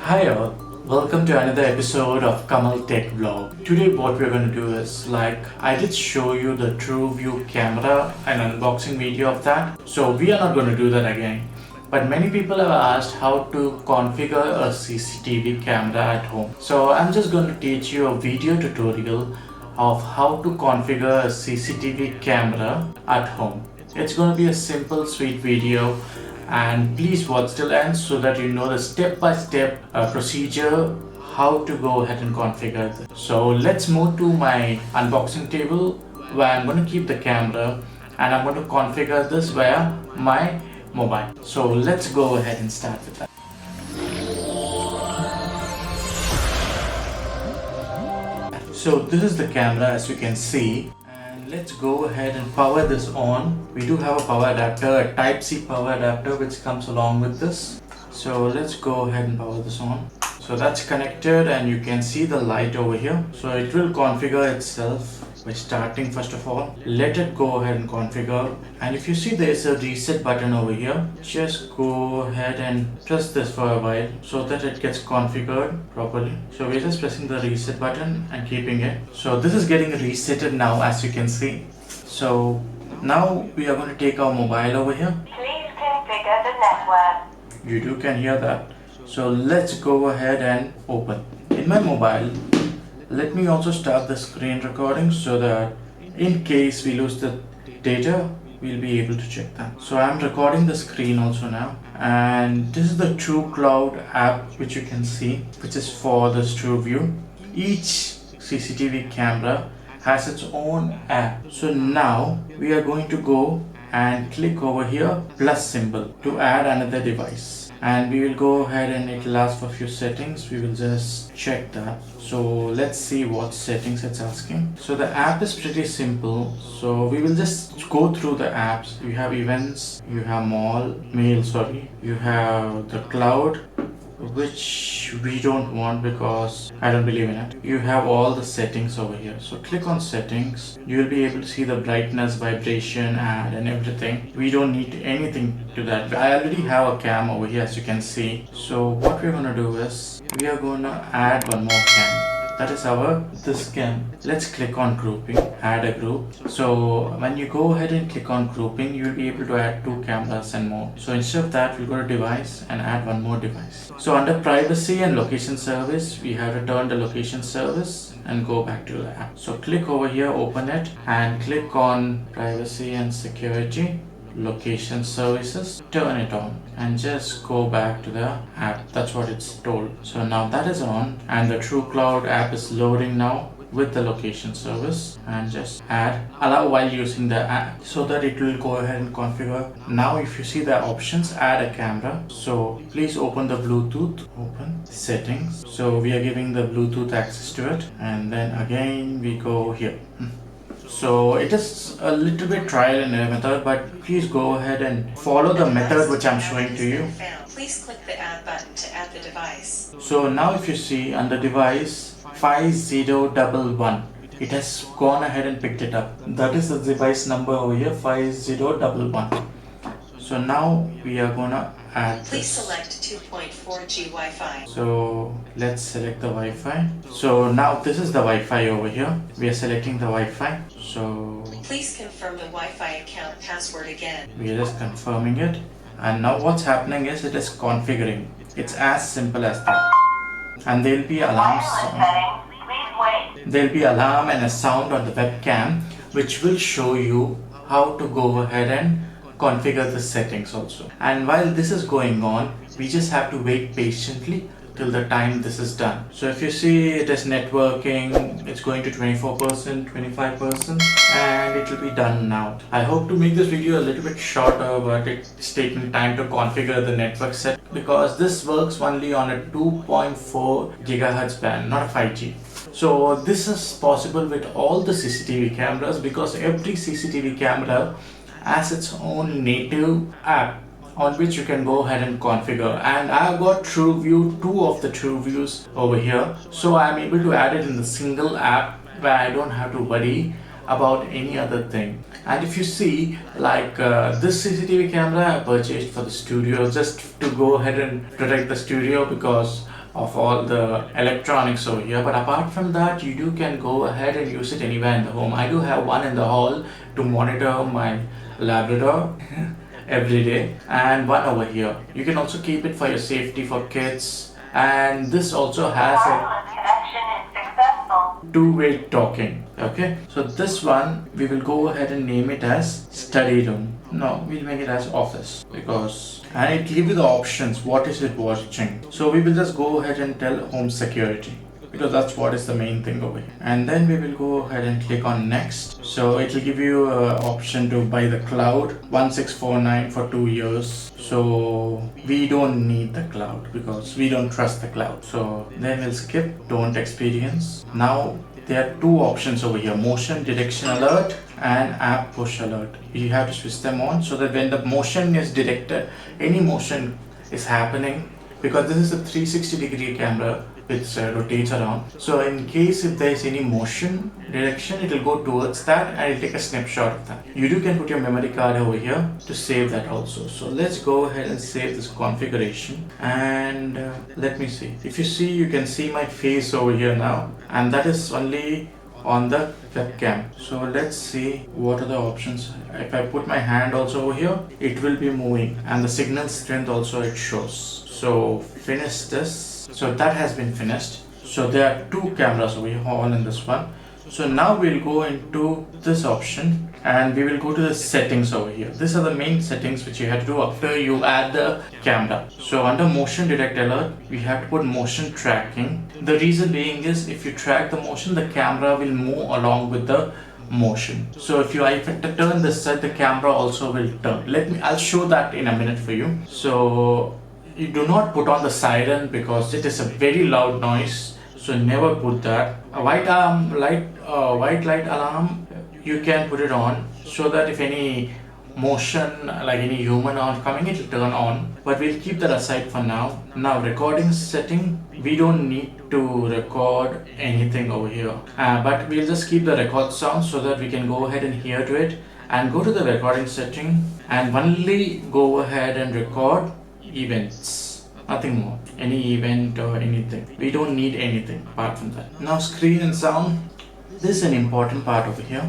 Hi all, welcome to another episode of Kamal Tech Vlog. Today what we're going to do is I did show you the True View camera and unboxing video of that. So we are not going to do that again. But many people have asked how to configure a CCTV camera at home. So I'm just going to teach you a video tutorial of how to configure a CCTV camera at home. It's going to be a simple sweet video, and please watch till end so that you know the step-by-step procedure how to go ahead and configure this. So let's move to my unboxing table where I'm going to keep the camera and I'm going to configure this via my mobile. So let's go ahead and start with that. So this is the camera, as you can see. Let's go ahead and power this on. We do have a power adapter, a Type-C power adapter which comes along with this. So let's go ahead and power this on. So that's connected and you can see the light over here. So it will configure itself by starting. First of all, let it go ahead and configure. And if you see there's a reset button over here, just go ahead and press this for a while so that it gets configured properly. So we're just pressing the reset button and keeping it. So this is getting resetted now, as you can see. So now we are going to take our mobile over here. Please configure the network. You can hear that. So let's go ahead and open. In my mobile, let me also start the screen recording so that in case we lose the data, we'll be able to check that. So I'm recording the screen also now, and this is the True Cloud app which you can see, which is for this True View. Each CCTV camera has its own app. So now we are going to go and click over here plus symbol to add another device, and we will go ahead and it will ask for a few settings. We will just check that. So let's see what settings it's asking. So the app is pretty simple, so we will just go through the apps. You have events, you have mail, you have the cloud, which we don't want because I don't believe in it. You have all the settings over here. So click on settings. You will be able to see the brightness, vibration, add and everything. We don't need anything to that. I already have a cam over here, as you can see. So what we're going to do is we are going to add one more cam. That is this cam. Let's click on grouping, add a group. So when you go ahead and click on grouping, you will be able to add 2 cameras and more. So instead of that, we'll go to device and add one more device. So under privacy and location service, we have to turn the location service and go back to the app. So click over here, open it, and click on privacy and security, location services, turn it on and just go back to the app. That's what it's told. So now that is on and the True Cloud app is loading now with the location service, and just allow while using the app so that it will go ahead and configure. Now if you see the options, add a camera. So please open the Bluetooth, open settings. So we are giving the Bluetooth access to it, and then again we go here. So it is a little bit trial and error method, but please go ahead and follow the method which I'm showing to you. Please click the add button to add the device. So now if you see under device 5011, it has gone ahead and picked it up. That is the device number over here, 5011. So now we are gonna add Please this. select 2.4G Wi-Fi. So let's select the Wi-Fi. So now this is the Wi-Fi over here. We are selecting the Wi-Fi. So Please confirm the Wi-Fi account password again. we are just confirming it. And now what's happening is it is configuring. It's as simple as that. And there'll be alarms. There'll be alarm and a sound on the webcam which will show you how to go ahead and configure the settings also. And while this is going on, we just have to wait patiently till the time this is done. So if you see it is networking, it's going to 24%, 25%, and it will be done now. I hope to make this video a little bit shorter, but it's taking time to configure the network set because this works only on a 2.4 gigahertz band, not a 5G. So this is possible with all the CCTV cameras because every CCTV camera has its own native app on which you can go ahead and configure. And I've got True View, 2 of the True Views over here, so I'm able to add it in the single app where I don't have to worry about any other thing. And if you see, this CCTV camera I purchased for the studio just to go ahead and protect the studio because of all the electronics over here. But apart from that, you can go ahead and use it anywhere in the home. I do have one in the hall to monitor my Labrador every day, and one over here. You can also keep it for your safety for kids, and this also has a Wireless connection is successful. two-way talking. Okay, so this one we will go ahead and name it as study room. No, we'll make it as office, because and it give you the options what is it watching. So we will just go ahead and tell home security, because that's what is the main thing over here. And then we will go ahead and click on next. So it will give you an option to buy the cloud 1649 for 2 years. So we don't need the cloud because we don't trust the cloud. So then we'll skip don't experience. Now there are two options over here: motion detection alert and app push alert. You have to switch them on so that when the motion is detected, any motion is happening, because this is a 360-degree camera which rotates around. So in case if there is any motion direction, it will go towards that and it will take a snapshot of that. You can put your memory card over here to save that also. So let's go ahead and save this configuration, and let me see. If you see, you can see my face over here now, and that is only on the webcam. So let's see what are the options. If I put my hand also over here, it will be moving, and the signal strength also it shows. So finish this. So that has been finished. So there are two cameras over here, all in this one. So now we'll go into this option and we will go to the settings over here. These are the main settings which you have to do after you add the camera. So under motion detect alert, we have to put motion tracking. The reason being is if you track the motion, the camera will move along with the motion. So if I turn this side, the camera also will turn. I'll show that in a minute for you. So you do not put on the siren because it is a very loud noise, so never put that. A white light alarm, you can put it on so that if any motion like any human are coming, it will turn on, but we'll keep that aside for now. Now recording setting, we don't need to record anything over here, but we'll just keep the record sound so that we can go ahead and hear to it, and go to the recording setting and only go ahead and record events, nothing more, any event or anything. We don't need anything apart from that. Now screen and sound, this is an important part over here,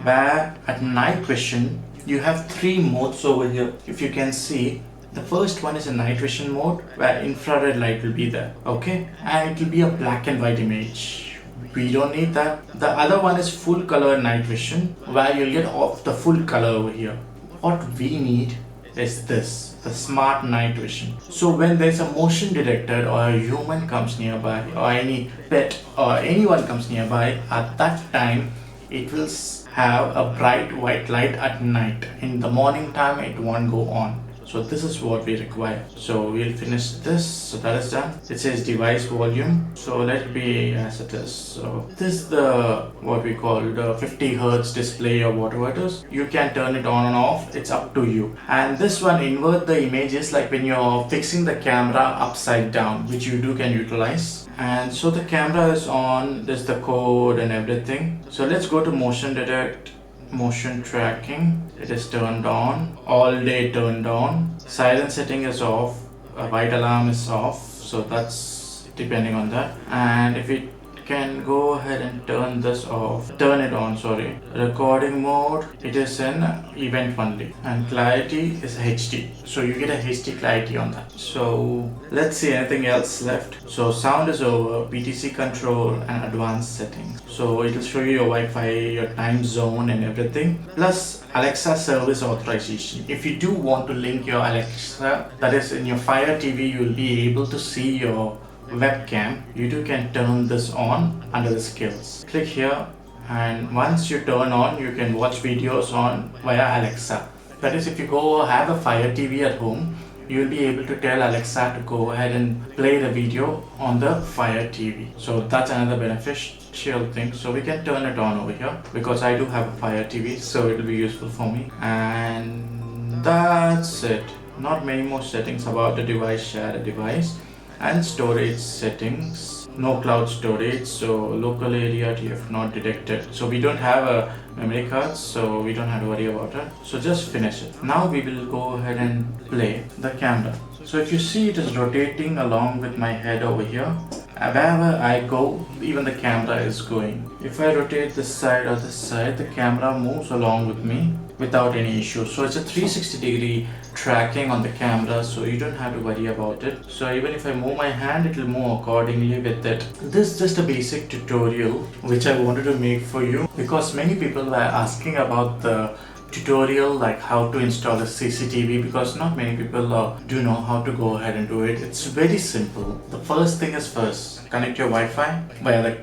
where at night vision you have three modes over here. If you can see, the first one is a night vision mode where infrared light will be there, okay, and it will be a black and white image. We don't need that. The other one is full color night vision, where you'll get off the full color over here. What we need is this, the smart night vision. So when there's a motion detected or a human comes nearby or any pet or anyone comes nearby, at that time it will have a bright white light at night. In the morning time it won't go on. So this is what we require. So we'll finish this. So that is done. It says device volume, so let it be as it is. So this is the what we call the 50 Hertz display or whatever it is. You can turn it on and off, it's up to you. And this one invert the images, like when you're fixing the camera upside down, which you can utilize. And so the camera is on, there's the code and everything. So let's go to motion detect, motion tracking. It is turned on, all day turned on. Siren setting is off, a white alarm is off, so that's depending on that. And if we can go ahead and turn this off, turn it on, sorry. Recording mode, it is in event only, and clarity is HD, so you get a HD clarity on that. So let's see anything else left. So sound is over, PTC control and advanced settings. So it will show you your Wi-Fi, your time zone and everything, plus Alexa service authorization. If you do want to link your Alexa, that is in your Fire TV, you will be able to see your webcam. You can turn this on under the skills. Click here, and once you turn on, you can watch videos on via Alexa. That is, if you go have a Fire TV at home, you will be able to tell Alexa to go ahead and play the video on the Fire TV. So that's another beneficial thing. So we can turn it on over here because I do have a Fire TV, so it will be useful for me. And that's it. Not many more settings about the device, share a device, and storage settings. no cloud storage, so local area TF not detected. So we don't have a memory card, so we don't have to worry about it. So just finish it. Now we will go ahead and play the camera. So if you see, it is rotating along with my head over here. Wherever I go, even the camera is going. If I rotate this side or this side, the camera moves along with me without any issue. So it's a 360-degree tracking on the camera, so you don't have to worry about it. So even if I move my hand, it will move accordingly with it. This is just a basic tutorial which I wanted to make for you, because many people were asking about the tutorial, like how to install a CCTV, because not many people do know how to go ahead and do it. It's very simple. The first thing is, first connect your Wi-Fi via the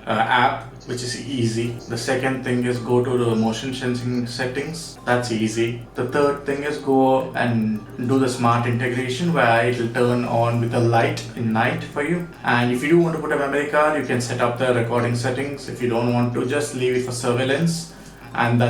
app, which is easy. The second thing is go to the motion sensing settings. That's easy. The third thing is go and do the smart integration, where it will turn on with a light in night for you. And if you do want to put a memory card, you can set up the recording settings. If you don't want to, just leave it for surveillance, and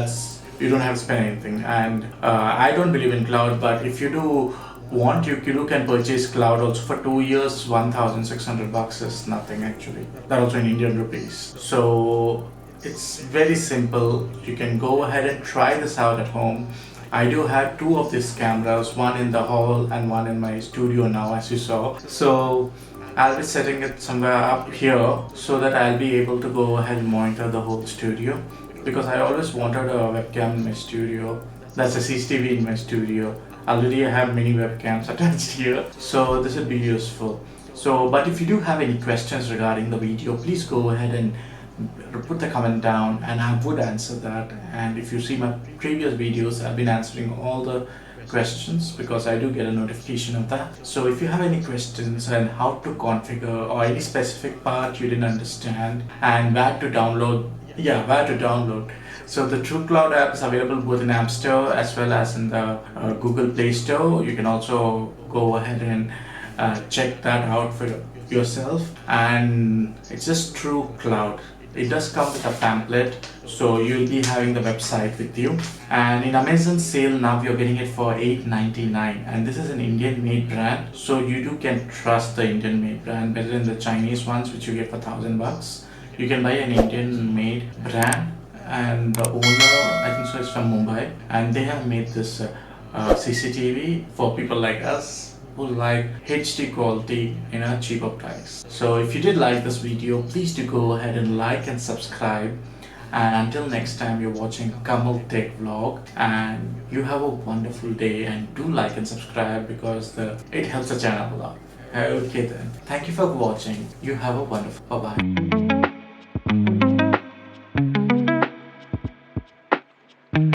you don't have to spend anything. And I don't believe in cloud, but if you do want, you can purchase cloud also for 2 years. 1,600 bucks is nothing actually. That also in Indian rupees. So it's very simple. You can go ahead and try this out at home. I do have 2 of these cameras, one in the hall and one in my studio now, as you saw. So I'll be setting it somewhere up here so that I'll be able to go ahead and monitor the whole studio, because I always wanted a webcam in my studio. That's a CCTV in my studio. Already I have many webcams attached here, so this would be useful. So, but if you do have any questions regarding the video, please go ahead and put the comment down and I would answer that. And if you see my previous videos, I've been answering all the questions because I do get a notification of that. So if you have any questions and how to configure or any specific part you didn't understand and where to download, so the TrueCloud app is available both in App Store as well as in the Google Play Store. You can also go ahead and check that out for yourself. And it's just TrueCloud. It does come with a pamphlet, so you'll be having the website with you. And in Amazon sale now you're getting it for $8.99, and this is an Indian made brand, so you can trust the Indian made brand better than the Chinese ones which you get for 1,000 bucks. You can buy an Indian made brand, and the owner, I think so, is from Mumbai, and they have made this CCTV for people like us who like HD quality in a cheaper price. So if you did like this video, please do go ahead and like and subscribe. And until next time, you're watching Kamal Tech Vlog, and you have a wonderful day, and do like and subscribe because it helps the channel a lot. Okay then, thank you for watching. You have a wonderful, bye bye.